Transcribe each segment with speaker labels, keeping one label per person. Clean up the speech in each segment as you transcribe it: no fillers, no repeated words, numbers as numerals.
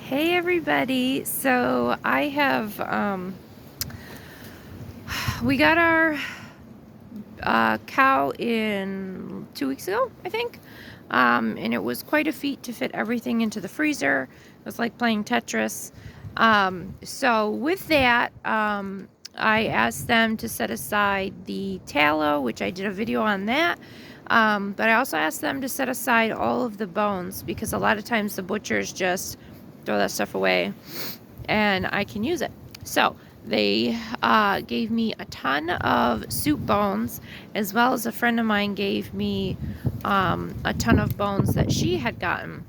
Speaker 1: Hey everybody. So I have we got our cow in 2 weeks ago, I think. And it was quite a feat to fit everything into the freezer. It was like playing Tetris. So with that, I asked them to set aside the tallow, which I did a video on that. But I also asked them to set aside all of the bones because a lot of times the butchers just throw that stuff away and I can use it. So they gave me a ton of soup bones, as well as a friend of mine gave me a ton of bones that she had gotten.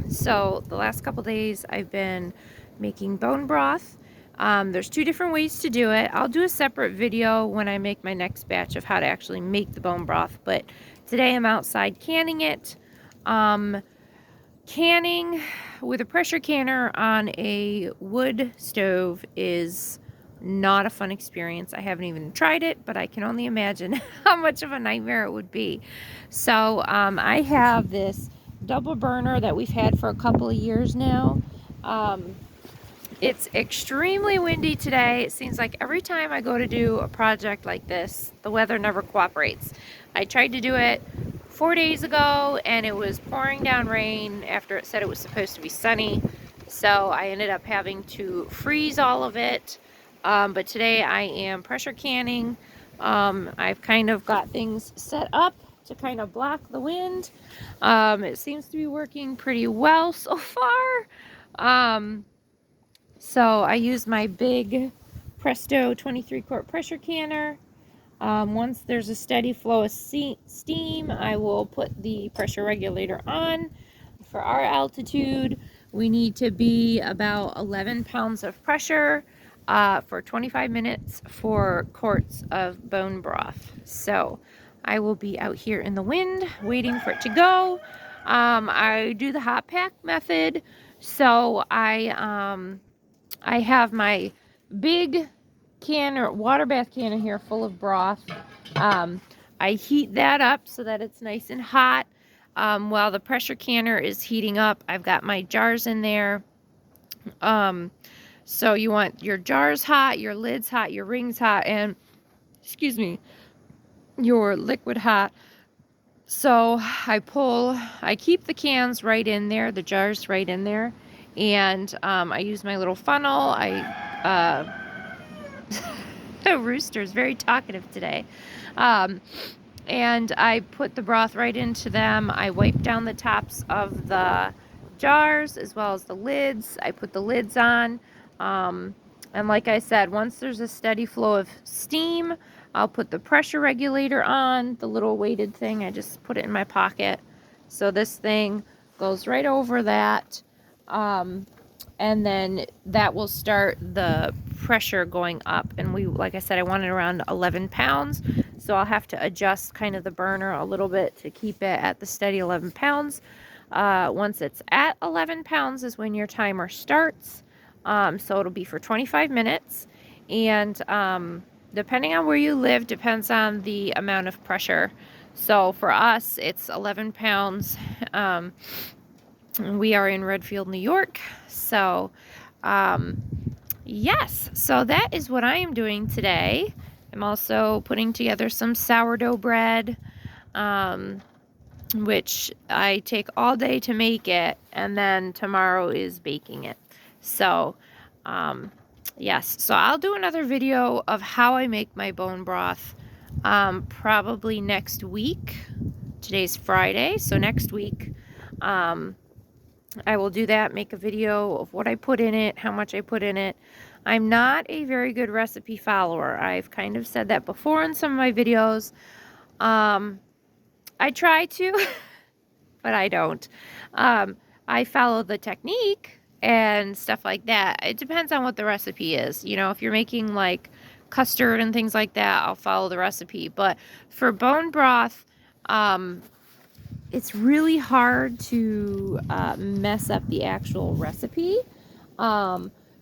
Speaker 1: So the last couple days I've been making bone broth. There's two different ways to do it. I'll do a separate video when I make my next batch of how to actually make the bone broth, but today I'm outside canning it. Canning with a pressure canner on a wood stove is not a fun experience. I haven't even tried it, but I can only imagine how much of a nightmare it would be. So I have this double burner that we've had for a couple of years now. It's extremely windy today. It seems like every time I go to do a project like this, the weather never cooperates. I tried to do it 4 days ago and it was pouring down rain after it said it was supposed to be sunny. So I ended up having to freeze all of it. But today I am pressure canning. I've kind of got things set up to kind of block the wind. It seems to be working pretty well so far. So I use my big Presto 23 quart pressure canner. Once there's a steady flow of steam, I will put the pressure regulator on. For our altitude, we need to be about 11 pounds of pressure for 25 minutes for quarts of bone broth. So I will be out here in the wind waiting for it to go. I do the hot pack method. So I have my big canner, water bath canner here full of broth. I heat that up so that it's nice and hot. While the pressure canner is heating up, I've got my jars in there. So you want your jars hot, your lids hot, your rings hot, and, excuse me, your liquid hot. So I keep the cans right in there, the jars right in there, and I use my little funnel. The rooster is very talkative today. And I put the broth right into them. I wipe down the tops of the jars as well as the lids. I put the lids on. And like I said, once there's a steady flow of steam, I'll put the pressure regulator on, the little weighted thing. I just put it in my pocket. So this thing goes right over that. And then that will start the pressure going up. And like I said, I want it around 11 pounds. So I'll have to adjust kind of the burner a little bit to keep it at the steady 11 pounds. Once it's at 11 pounds is when your timer starts. So it'll be for 25 minutes. And depending on where you live, depends on the amount of pressure. So for us, it's 11 pounds. We are in Redfield, New York. So, yes, so that is what I am doing today. I'm also putting together some sourdough bread, which I take all day to make it, and then tomorrow is baking it. So, yes, so I'll do another video of how I make my bone broth, probably next week. Today's Friday, so next week. I will do that, make a video of what I put in it, how much I put in it. I'm not a very good recipe follower. I've kind of said that before in some of my videos. I try to, but I don't. I follow the technique and stuff like that. It depends on what the recipe is. You know, if you're making like custard and things like that, I'll follow the recipe. But for bone broth, it's really hard to mess up the actual recipe.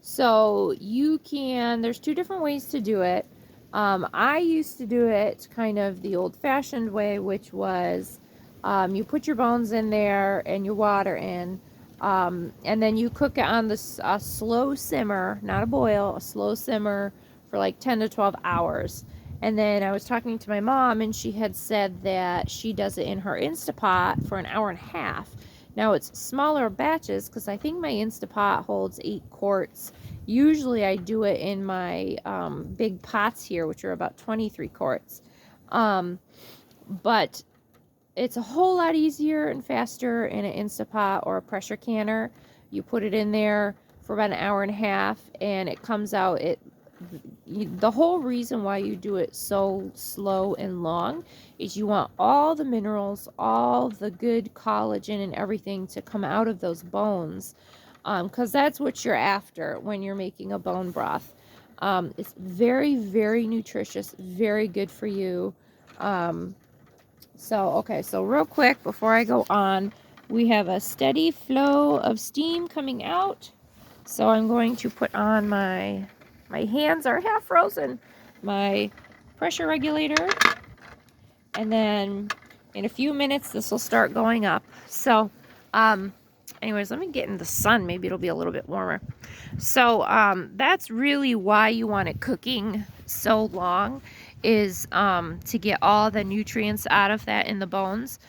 Speaker 1: So there's two different ways to do it. I used to do it kind of the old-fashioned way, which was you put your bones in there and your water in. And then you cook it on this slow simmer, not a boil, a slow simmer for like 10 to 12 hours. And then I was talking to my mom, and she had said that she does it in her Instapot for an hour and a half. Now it's smaller batches because I think my Instapot holds 8 quarts. Usually I do it in my big pots here, which are about 23 quarts. But it's a whole lot easier and faster in an Instapot or a pressure canner. You put it in there for about an hour and a half, and it comes out. The whole reason why you do it so slow and long is you want all the minerals, all the good collagen and everything to come out of those bones, because that's what you're after when you're making a bone broth. It's very, very nutritious, very good for you. Okay, so real quick before I go on, we have a steady flow of steam coming out. So I'm going to put on my hands are half frozen, my pressure regulator, and then in a few minutes this will start going up. So anyways, let me get in the sun, maybe it'll be a little bit warmer. So that's really why you want it cooking so long, is to get all the nutrients out of that in the bones.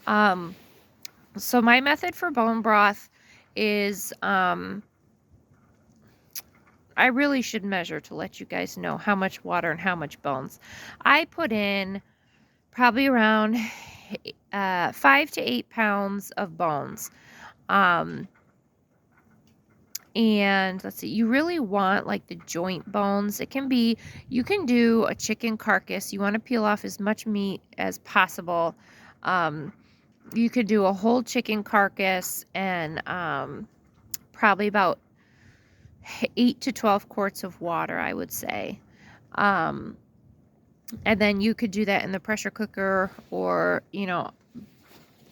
Speaker 1: So my method for bone broth is I really should measure to let you guys know how much water and how much bones. I put in probably around 5 to 8 pounds of bones. And let's see, you really want like the joint bones. It can be, you can do a chicken carcass. You want to peel off as much meat as possible. You could do a whole chicken carcass and probably about 8 to 12 quarts of water, I would say. And then you could do that in the pressure cooker or,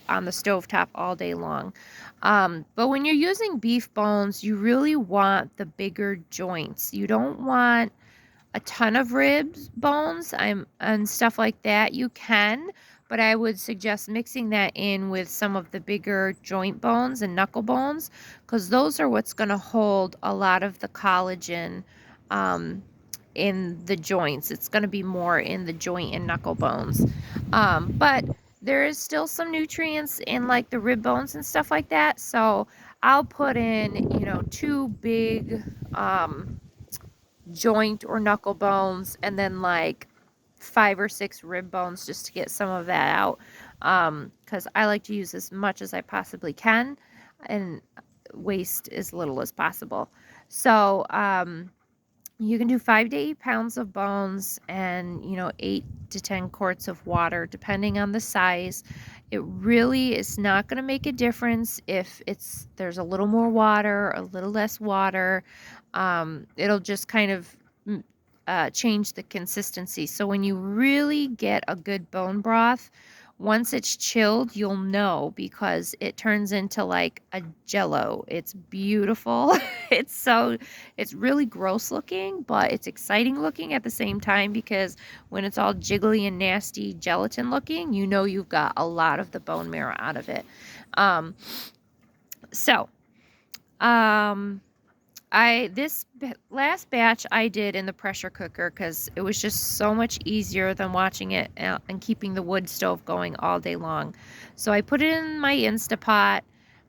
Speaker 1: on the stovetop all day long. But when you're using beef bones, you really want the bigger joints. You don't want a ton of ribs, bones, and stuff like that. You can, but I would suggest mixing that in with some of the bigger joint bones and knuckle bones, because those are what's going to hold a lot of the collagen in the joints. It's going to be more in the joint and knuckle bones. But there is still some nutrients in like the rib bones and stuff like that. So I'll put in, 2 big joint or knuckle bones, and then like 5 or 6 rib bones just to get some of that out. Because I like to use as much as I possibly can and waste as little as possible. So, you can do 5 to 8 pounds of bones and 8 to 10 quarts of water depending on the size. It really is not going to make a difference if there's a little more water, a little less water. It'll just kind of change the consistency. So when you really get a good bone broth, once it's chilled, you'll know, because it turns into like a jello. It's beautiful. It's really gross looking, but it's exciting looking at the same time, because when it's all jiggly and nasty gelatin looking, you've got a lot of the bone marrow out of it. This last batch I did in the pressure cooker because it was just so much easier than watching it and keeping the wood stove going all day long. So I put it in my Instapot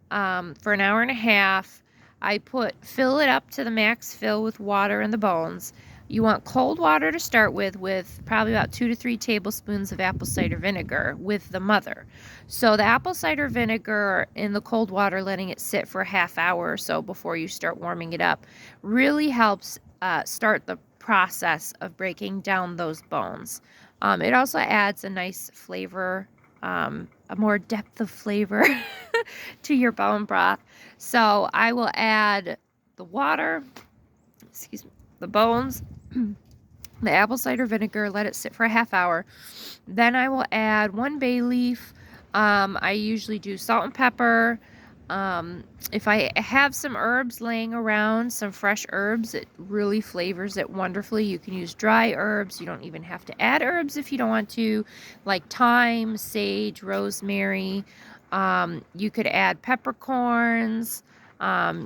Speaker 1: for an hour and a half. I fill it up to the max fill with water and the bones. You want cold water to start with probably about 2 to 3 tablespoons of apple cider vinegar with the mother. So the apple cider vinegar in the cold water, letting it sit for a half hour or so before you start warming it up, really helps start the process of breaking down those bones. It also adds a nice flavor, a more depth of flavor to your bone broth. So I will add the water, the bones, the apple cider vinegar, let it sit for a half hour. Then I will add 1 bay leaf. I usually do salt and pepper. If I have some herbs laying around, some fresh herbs, it really flavors it wonderfully. You can use dry herbs. You don't even have to add herbs if you don't want to, like thyme, sage, rosemary. You could add peppercorns.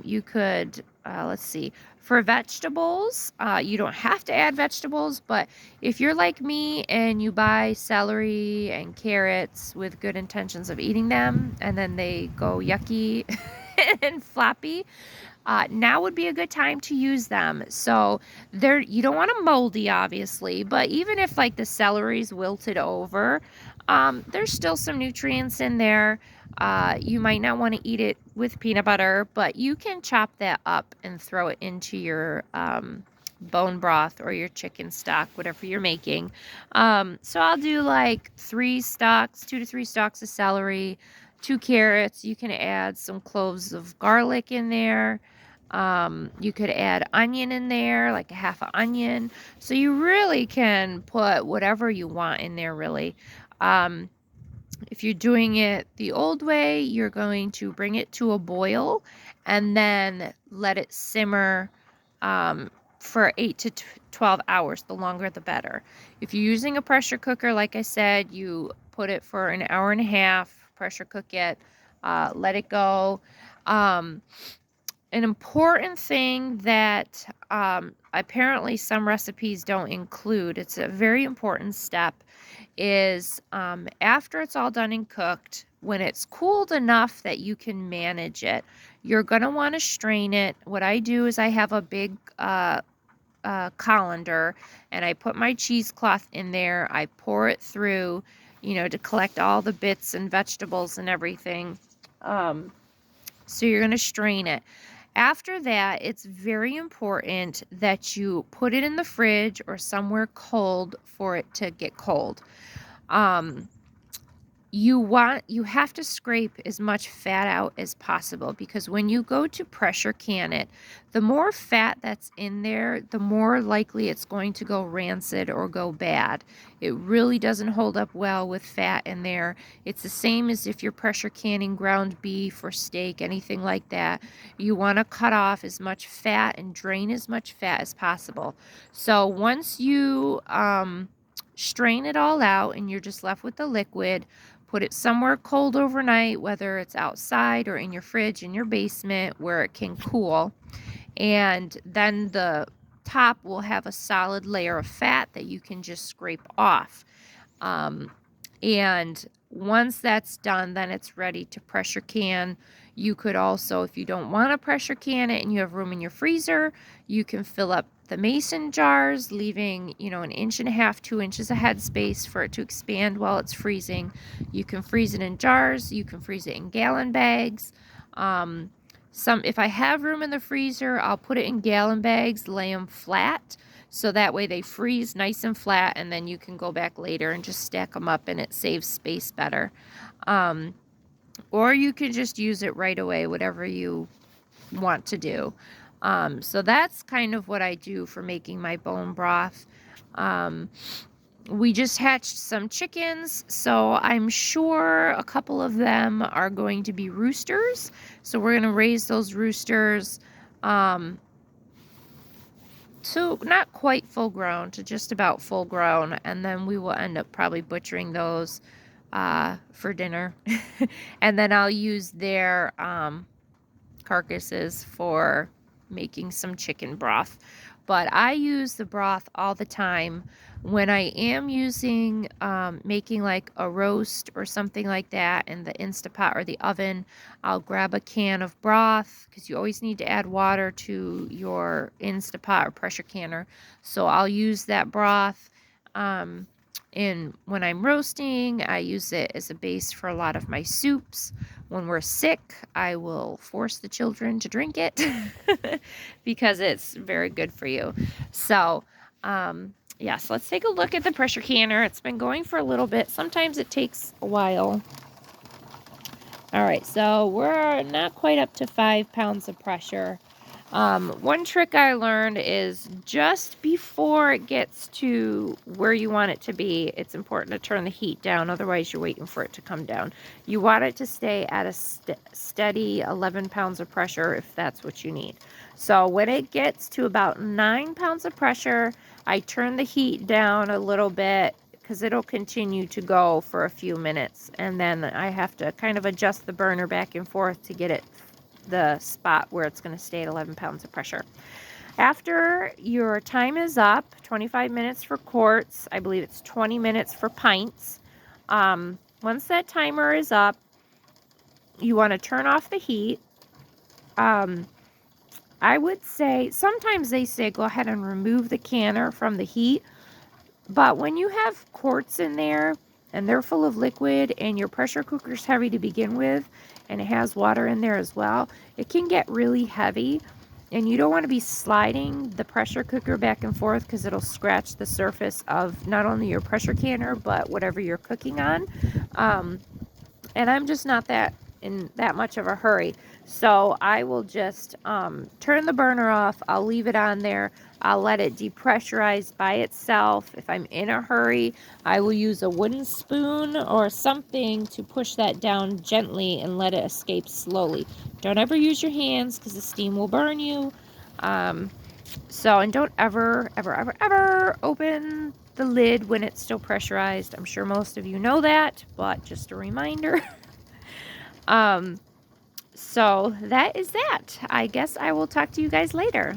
Speaker 1: You could, let's see, for vegetables, you don't have to add vegetables, but if you're like me and you buy celery and carrots with good intentions of eating them, and then they go yucky and floppy, now would be a good time to use them. So you don't want them moldy, obviously, but even if like the celery's wilted over, there's still some nutrients in there. You might not want to eat it with peanut butter, but you can chop that up and throw it into your bone broth or your chicken stock, whatever you're making. So I'll do like 2 to 3 stalks of celery, 2 carrots. You can add some cloves of garlic in there. You could add onion in there, like a half an onion. So you really can put whatever you want in there, really. Um, if you're doing it the old way, you're going to bring it to a boil and then let it simmer for 8 to 12 hours. The longer, the better. If you're using a pressure cooker, like I said, you put it for an hour and a half, pressure cook it, let it go. An important thing that apparently some recipes don't include, it's a very important step, is after it's all done and cooked, when it's cooled enough that you can manage it, you're going to want to strain it. What I do is I have a big colander and I put my cheesecloth in there. I pour it through, to collect all the bits and vegetables and everything. So you're going to strain it. After that, it's very important that you put it in the fridge or somewhere cold for it to get cold. You have to scrape as much fat out as possible, because when you go to pressure can it, the more fat that's in there, the more likely it's going to go rancid or go bad. It really doesn't hold up well with fat in there. It's the same as if you're pressure canning ground beef or steak, anything like that. You want to cut off as much fat and drain as much fat as possible. So once you strain it all out and you're just left with the liquid, put it somewhere cold overnight, whether it's outside or in your fridge in your basement where it can cool. And then the top will have a solid layer of fat that you can just scrape off. And once that's done, then it's ready to pressure can. You could also, if you don't want to pressure can it and you have room in your freezer, you can fill up the mason jars, leaving, 1.5 inches, 2 inches of headspace for it to expand while it's freezing. You can freeze it in jars. You can freeze it in gallon bags. If I have room in the freezer, I'll put it in gallon bags, lay them flat, so that way they freeze nice and flat, and then you can go back later and just stack them up, and it saves space better. Or you could just use it right away, whatever you want to do. So that's kind of what I do for making my bone broth. We just hatched some chickens, so I'm sure a couple of them are going to be roosters. So we're going to raise those roosters to not quite full grown, to just about full grown, and then we will end up probably butchering those for dinner. And then I'll use their carcasses for making some chicken broth. But I use the broth all the time when I am using making like a roast or something like that in the Instapot or the oven. I'll grab a can of broth, because you always need to add water to your Instapot or pressure canner. So I'll use that broth. And when I'm roasting, I use it as a base for a lot of my soups. When we're sick, I will force the children to drink it because it's very good for you. So, yes, let's take a look at the pressure canner. It's been going for a little bit. Sometimes it takes a while. All right, so we're not quite up to 5 pounds of pressure. One trick I learned is just before it gets to where you want it to be, it's important to turn the heat down. Otherwise, you're waiting for it to come down. You want it to stay at a steady 11 pounds of pressure if that's what you need. So when it gets to about 9 pounds of pressure, I turn the heat down a little bit, because it'll continue to go for a few minutes, and then I have to kind of adjust the burner back and forth to get it the spot where it's going to stay at 11 pounds of pressure. After your time is up, 25 minutes for quarts, I believe it's 20 minutes for pints. Once that timer is up, you want to turn off the heat. I would say, sometimes they say go ahead and remove the canner from the heat, but when you have quarts in there and they're full of liquid and your pressure cooker's heavy to begin with and it has water in there as well, it can get really heavy, and you don't want to be sliding the pressure cooker back and forth because it'll scratch the surface of not only your pressure canner but whatever you're cooking on. And I'm just not in that much of a hurry, so I will just turn the burner off. I'll leave it on there. I'll let it depressurize by itself. If I'm in a hurry, I will use a wooden spoon or something to push that down gently and let it escape slowly. Don't ever use your hands because the steam will burn you. And don't ever open the lid when it's still pressurized. I'm sure most of you know that, but just a reminder. So that is that. I guess I will talk to you guys later.